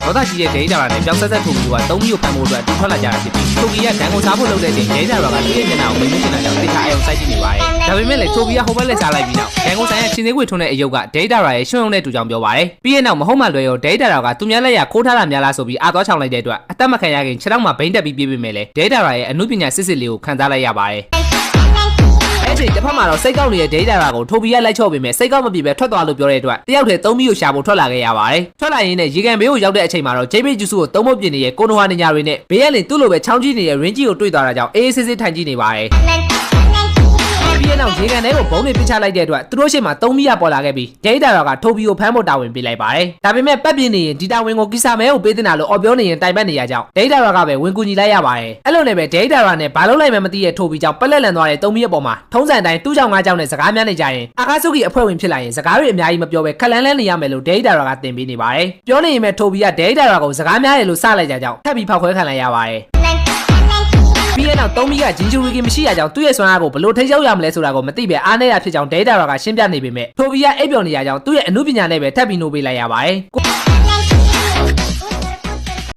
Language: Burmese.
ဒေါသကြီးတဲ့ဒိတ်တာရာနဲ့ပြောင်းဆက်ဆက်ထိုးပြီးကသုံးမျိုးဖမ်းဖို့အတွက်ထွက်လာကြတာဖြစ်ပြီးထိုဘီကဒဏ်ကိုစားဖို့လုပ်တဲ့အချိန်ဒိတ်တာရာကသူ့ရဲ့မျက်နှာကိုမိမ့်နေတာကြောင့်တိကျအောင်စိုက်ကြည့်နေပါတယ်။ဒါပေမဲ့လည်းထိုဘီကဟိုဘက်လက်စားလိုက်ပြီးနောက်ဒဏ်ကိုဆိုင်ရဲ့ချင်းသေးခွေထုံးတဲ့အယုတ်ကဒိတ်တာရာရဲ့ရှုံးရုံတဲ့တူကြောင်ပြောပါတယ်။ပြီးရဲ့နောက်မဟုတ်မှလွယ်ရောဒိတ်တာရာကသူများလက်ရခိုးထားတာများလားဆိုပြီးအာသွားချောင်းလိုက်တဲ့အတွက်အသက်မခံရခင်ခြေထောက်မှာဘိန်းတက်ပြီးပြေးပေးမယ်လေဒိတ်တာရာရဲ့အမှုပညာစစ်စစ်လေးကိုခံစားလိုက်ရပါတယ်။အဲ့ဒီတစ်ဖက်မှာတော့စိတ်ကောက်နေတဲ့ဒိတ်တာရာကိုထိုဘီကလိုက်ချော့ပေးမယ်စိတ်ကောက်မပြေပဲထွက်သွားလို့ပြောတဲ့အတွက်တယောက်တည်းသုံးပြီးကိုရှာဖို့ထွက်လာခဲ့ရပါတယ်။ထွက်လာရင်းနဲ့ရေကန်ဘေးကိုရောက်တဲ့အချိန်မှာတော့ဂျိတ်ဘေးဂျူးစုကိုသုံးဖို့ပြင်နေတဲ့ကိုနိုဟာနေညာတွေနဲ့ဘေးကလည်းသူ့လိုပဲချောင်းကြီးနေတဲ့ရင်းကြီးကိုတွေ့သွားတာကြောင့်အေးအေးဆေးဆေးထိုင်ကြည့်နေပါတယ်။ပြီးရင်နောက်ရေကန်ထဲကိုဘုံတွေပစ်ချလိုက်တဲ့အတွက်သူတို့ရှေ့မှာသုံးပြီးရပေါ်လာခဲ့ပြီးဒိတ်တာရာကထိုဘီကိုဖမ်းဖို့တာဝန်ပေးလိုက်ပါတယ်။ဒါပေမဲ့ပတ်ပြင်းနေရင်ဒီတာဝန်ကိုကီဆာမဲကိုပေးတင်တာလို့အော်ပြောနေရင်တိုင်ပတ်နေရကြောင်းဒိတ်တာရာကပဲဝင်ကူညီလိုက်ရပါတယ်။အဲ့လိုနဲ့ပဲဒိတ်တာရာနဲ့ဘာလို့လိုက်မှမသိတဲ့ထိုဘီကြောင့်ပက်လက်လန်သွားတဲ့သုံးပြီးအပေါ်မှာထုံးစံတိုင်းသူ့ကြောင့်ငါးကြောင့်နဲ့စကားများနေကြရင်အာကာဆုကီအဖွဲ့ဝင်ဖြစ်လာရင်စကားတွေအများကြီးမပြောပဲခက်လန်းလန်းနေရမယ်လို့ဒိတ်တာရာကတင်ပေးနေပါတယ်။ပြောနေရင်ပဲထိုဘီကဒိတ်တာရာကိုစကားများတယ်လို့စလိုက်ကြကြောင်းထပ်ပြီးဖောက်ခွဲခံလိုက်ရပါတယ်။ပြီးရင်နောက်သုံးမီကဂျင်ဂျူရီကမရှိရကြောင်းသူ့ရဲ့စွမ်းအားကိုဘလို့ထိန်းချုပ်ရမလဲဆိုတာကိုမသိပဲအားနည်းတာဖြစ်ကြောင်းဒိတ်တာရာကရှင်းပြနေပေမဲ့ထိုဘီကအိပ်ပျော်နေရကြောင်းသူ့ရဲ့အမှုပညာနဲ့ပဲထပ်ပြီးနိုးပေးလိုက်ရပါတယ်